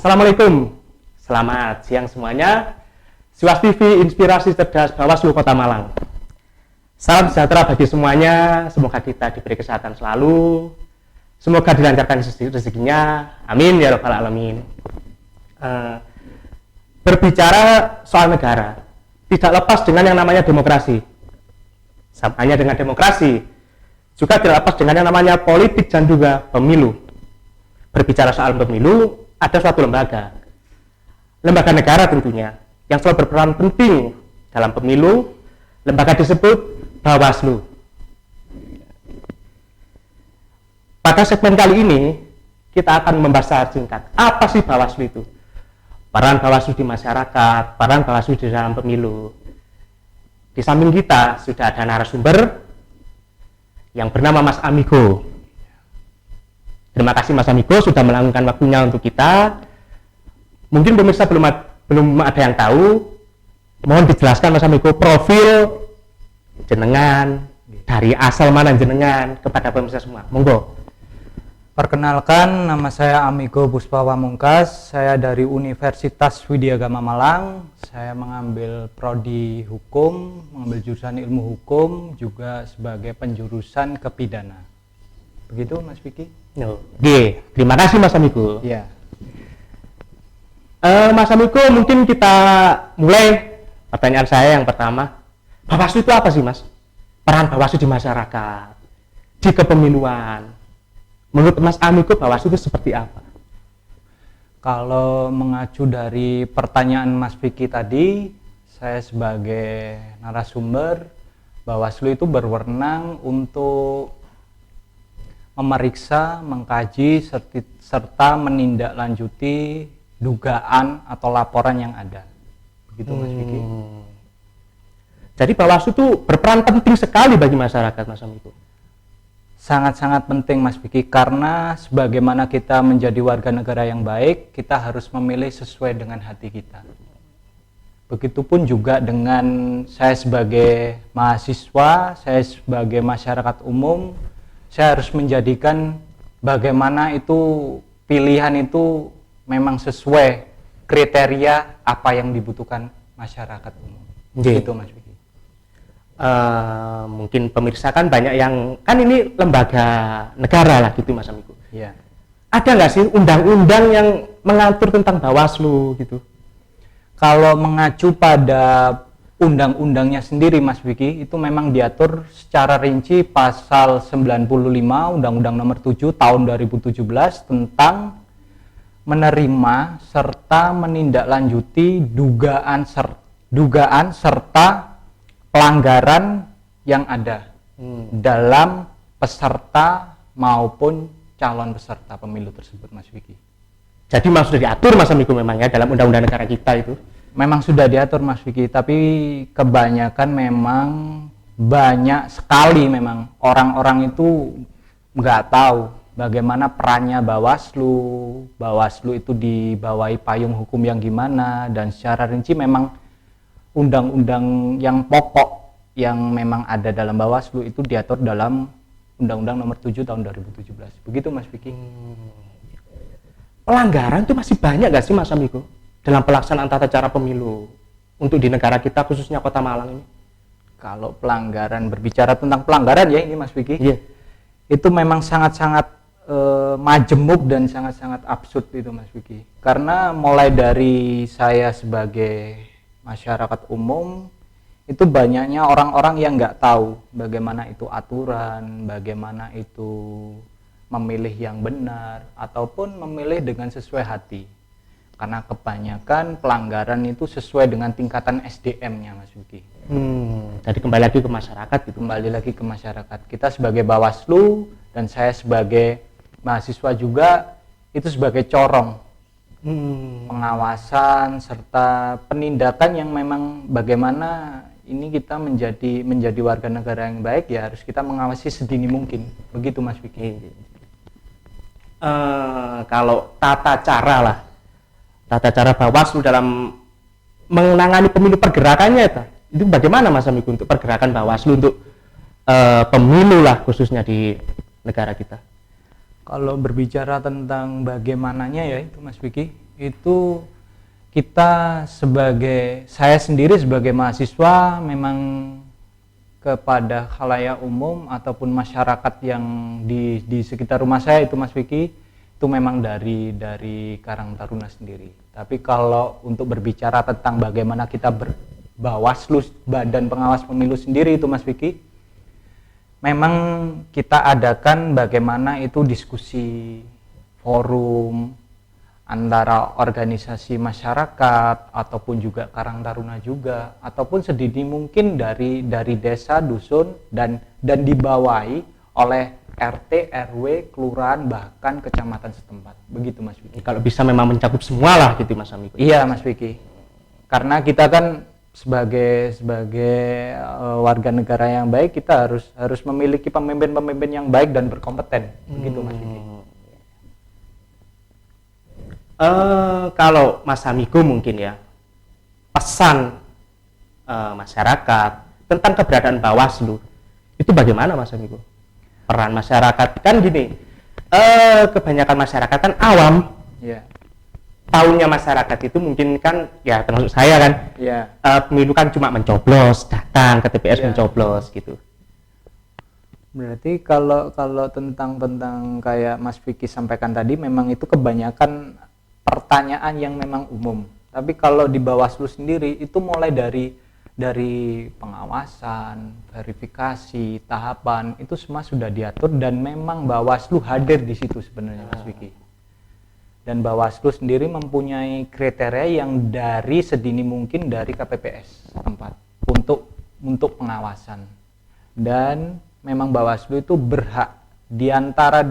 Assalamualaikum, selamat siang semuanya. Siwas TV, inspirasi cerdas Bawaslu Kota Malang. Salam sejahtera bagi semuanya, semoga kita diberi kesehatan selalu, semoga dilancarkan rezekinya, amin ya rabbal alamin. Berbicara soal negara, tidak lepas dengan yang namanya demokrasi. Samanya dengan demokrasi, juga tidak lepas dengan yang namanya politik dan juga pemilu. Berbicara soal pemilu, ada suatu lembaga negara tentunya, yang selalu berperan penting dalam pemilu. Lembaga disebut Bawaslu. Pada segmen kali ini, kita akan membahas singkat, apa sih Bawaslu itu? Peran Bawaslu di masyarakat, peran Bawaslu di dalam pemilu. Di samping kita sudah ada narasumber yang bernama Mas Amigo. Terima kasih Mas Amigo sudah meluangkan waktunya untuk kita. Mungkin pemirsa belum ada yang tahu. Mohon dijelaskan Mas Amigo profil jenengan, dari asal mana jenengan kepada pemirsa semua. Monggo. Perkenalkan, nama saya Amigo Buspa Pamungkas. Saya dari Universitas Widyagama Malang. Saya mengambil prodi hukum, mengambil jurusan ilmu hukum, juga sebagai penjurusan kepidana. Begitu Mas Vicky? Oke, terima kasih Mas Amigo. Ya. Mas Amigo, mungkin kita mulai pertanyaan saya yang pertama. Bawaslu itu apa sih Mas? Peran Bawaslu di masyarakat, di kepemiluan. Menurut Mas Amigo, Bawaslu itu seperti apa? Kalau mengacu dari pertanyaan Mas Vicky tadi, saya sebagai narasumber, Bawaslu itu berwenang untuk memeriksa, mengkaji, serta menindaklanjuti dugaan atau laporan yang ada. Begitu Mas Vicky. Jadi Bawaslu itu berperan penting sekali bagi masyarakat, Mas Amigo. Sangat-sangat penting Mas Vicky, karena sebagaimana kita menjadi warga negara yang baik, kita harus memilih sesuai dengan hati kita. Begitupun juga dengan saya sebagai mahasiswa, saya sebagai masyarakat umum, saya harus menjadikan bagaimana itu pilihan itu memang sesuai kriteria apa yang dibutuhkan masyarakat umum. Gitu Mas Vicky. Mungkin pemirsa kan banyak yang, kan ini lembaga negara lah gitu Mas Amigo. Iya. Ada nggak sih undang-undang yang mengatur tentang Bawaslu gitu? Kalau mengacu pada undang-undangnya sendiri Mas Vicky, itu memang diatur secara rinci pasal 95 Undang-Undang Nomor 7 Tahun 2017 tentang menerima serta menindaklanjuti dugaan serta pelanggaran yang ada dalam peserta maupun calon peserta pemilu tersebut Mas Vicky. Jadi memang sudah diatur Mas Amigo memang ya dalam undang-undang negara kita itu? Memang sudah diatur Mas Vicky, tapi kebanyakan memang banyak sekali memang orang-orang itu nggak tahu bagaimana perannya Bawaslu itu dibawahi payung hukum yang gimana, dan secara rinci memang undang-undang yang pokok yang memang ada dalam Bawaslu itu diatur dalam Undang-Undang Nomor 7 Tahun 2017. Begitu Mas Vicky. Pelanggaran itu masih banyak nggak sih Mas Amigo dalam pelaksanaan tata cara pemilu untuk di negara kita khususnya Kota Malang ini? Kalau pelanggaran, berbicara tentang pelanggaran ya ini Mas Vicky, itu memang sangat-sangat majemuk dan sangat-sangat absurd itu Mas Vicky. Karena mulai dari saya sebagai masyarakat umum, itu banyaknya orang-orang yang nggak tahu bagaimana itu aturan, bagaimana itu memilih yang benar, ataupun memilih dengan sesuai hati. Karena kebanyakan pelanggaran itu sesuai dengan tingkatan SDM-nya Mas Vicky. Jadi kembali lagi ke masyarakat gitu. Kembali lagi ke masyarakat. Kita sebagai Bawaslu dan saya sebagai mahasiswa juga itu sebagai corong pengawasan serta penindakan yang memang bagaimana ini kita menjadi warga negara yang baik, ya harus kita mengawasi sedini mungkin. Begitu Mas Vicky. Kalau tata cara Bawaslu dalam menangani pemilu pergerakannya itu bagaimana Mas Amigo untuk pergerakan Bawaslu untuk pemilu lah khususnya di negara kita? Kalau berbicara tentang bagaimananya ya itu Mas Vicky, itu kita saya sendiri sebagai mahasiswa memang kepada khalayak umum ataupun masyarakat yang di sekitar rumah saya itu Mas Vicky, itu memang dari Karang Taruna sendiri. Tapi kalau untuk berbicara tentang bagaimana kita Bawaslu, Badan Pengawas Pemilu sendiri itu Mas Vicky, memang kita adakan bagaimana itu diskusi forum antara organisasi masyarakat ataupun juga Karang Taruna juga, ataupun sedini mungkin dari desa, dusun dan dibawahi oleh RT, RW, kelurahan, bahkan kecamatan setempat. Begitu Mas Vicky. Kalau bisa memang mencakup semua lah gitu Mas Amiko. Iya Mas Vicky. Karena kita kan sebagai warga negara yang baik, kita harus memiliki pemimpin-pemimpin yang baik dan berkompeten. Begitu Mas Vicky. Kalau Mas Amiko mungkin ya, pesan masyarakat tentang keberadaan Bawaslu itu bagaimana Mas Amiko? Peran masyarakat kan gini, kebanyakan masyarakat kan awam. Yeah. Tahunnya masyarakat itu mungkin kan ya termasuk saya kan, pemilu kan cuma mencoblos, datang ke TPS mencoblos gitu. Berarti kalau tentang kayak Mas Vicky sampaikan tadi, memang itu kebanyakan pertanyaan yang memang umum. Tapi kalau di Bawaslu sendiri itu mulai dari pengawasan, verifikasi, tahapan itu semua sudah diatur dan memang Bawaslu hadir di situ sebenarnya Mas Vicky. Dan Bawaslu sendiri mempunyai kriteria yang dari sedini mungkin dari KPPS tempat untuk pengawasan. Dan memang Bawaslu itu berhak di antara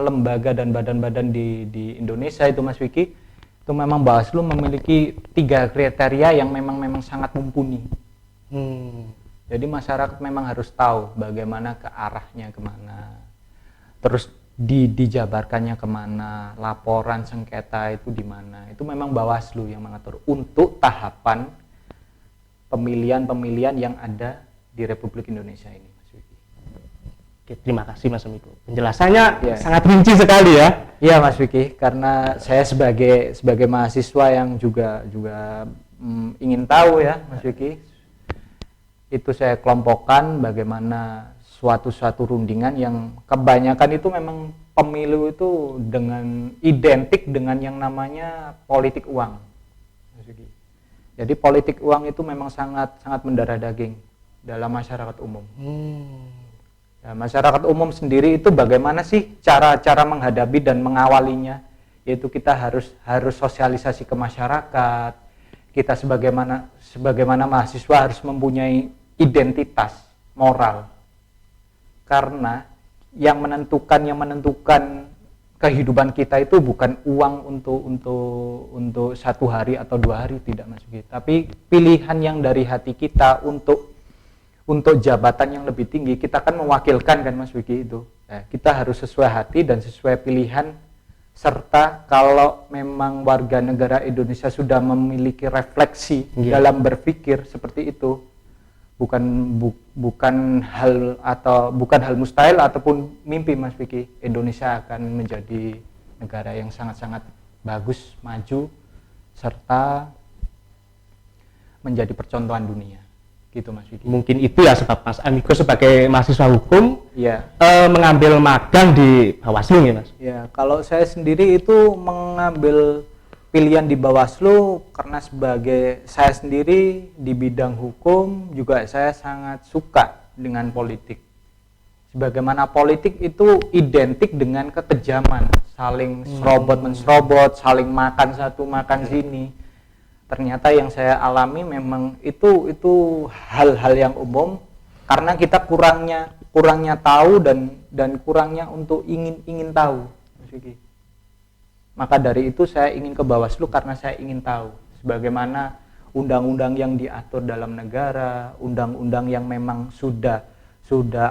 lembaga dan badan-badan di Indonesia itu Mas Vicky, itu memang Bawaslu memiliki 3 kriteria yang memang sangat mumpuni. Jadi masyarakat memang harus tahu bagaimana ke arahnya kemana, terus dijabarkannya kemana, laporan sengketa itu di mana. Itu memang Bawaslu yang mengatur untuk tahapan pemilihan yang ada di Republik Indonesia ini. Oke, terima kasih Mas Amiko. Penjelasannya sangat rinci sekali ya. Iya Mas Vicky, karena saya sebagai mahasiswa yang juga ingin tahu ya Mas Vicky, itu saya kelompokkan bagaimana suatu rundingan yang kebanyakan itu memang pemilu itu identik dengan yang namanya politik uang. Mas Vicky. Jadi politik uang itu memang sangat mendarah daging dalam masyarakat umum. Ya, masyarakat umum sendiri itu bagaimana sih cara menghadapi dan mengawalinya? Yaitu kita harus sosialisasi ke masyarakat. Kita sebagaimana mahasiswa harus mempunyai identitas moral. Karena yang menentukan kehidupan kita itu bukan uang untuk 1 hari atau 2 hari, tidak Mas Vicky. Tapi pilihan yang dari hati kita untuk jabatan yang lebih tinggi, kita kan mewakilkan kan Mas Vicky itu. Nah, kita harus sesuai hati dan sesuai pilihan, serta kalau memang warga negara Indonesia sudah memiliki refleksi dalam berpikir seperti itu, bukan hal mustahil ataupun mimpi Mas Vicky, Indonesia akan menjadi negara yang sangat bagus, maju, serta menjadi percontohan dunia. Gitu Mas Vicky. Mungkin itu ya sebab Mas Amiko sebagai mahasiswa hukum mengambil magang di Bawaslu ya Mas. Ya, kalau saya sendiri itu mengambil pilihan di Bawaslu karena sebagai saya sendiri di bidang hukum juga saya sangat suka dengan politik. Sebagaimana politik itu identik dengan kekejaman, saling serobot, saling makan satu makan sini. Ternyata yang saya alami memang itu hal-hal yang umum karena kita kurangnya tahu dan kurangnya untuk ingin tahu. Maka dari itu saya ingin ke Bawaslu karena saya ingin tahu sebagaimana undang-undang yang diatur dalam negara, undang-undang yang memang sudah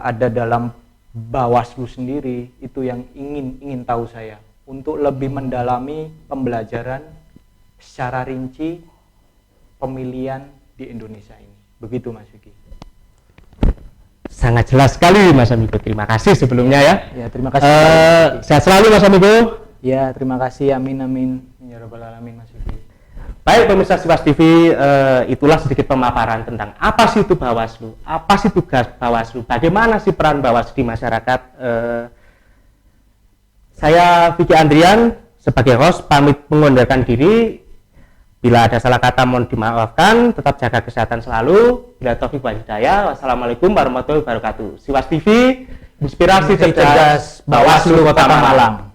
ada dalam Bawaslu sendiri, itu yang ingin tahu saya untuk lebih mendalami pembelajaran secara rinci pemilihan di Indonesia ini. Begitu Mas Vicky. Sangat jelas sekali Mas Amiko. Terima kasih sebelumnya ya. Ya, terima kasih. Sehat selalu Mas Amiko. Ya, terima kasih. Amin. Ya rabbal alamin Mas Vicky. Baik pemirsa Siwas TV, itulah sedikit pemaparan tentang apa sih itu Bawaslu, apa sih tugas Bawaslu, bagaimana sih peran Bawaslu di masyarakat. Saya Vicky Andrian sebagai host pamit mengundurkan diri. Bila ada salah kata mohon dimaafkan, tetap jaga kesehatan selalu. Bila taufik wal hidayah. Wassalamualaikum warahmatullahi wabarakatuh. Siwas TV, inspirasi cerdas Bawaslu Kota Malang.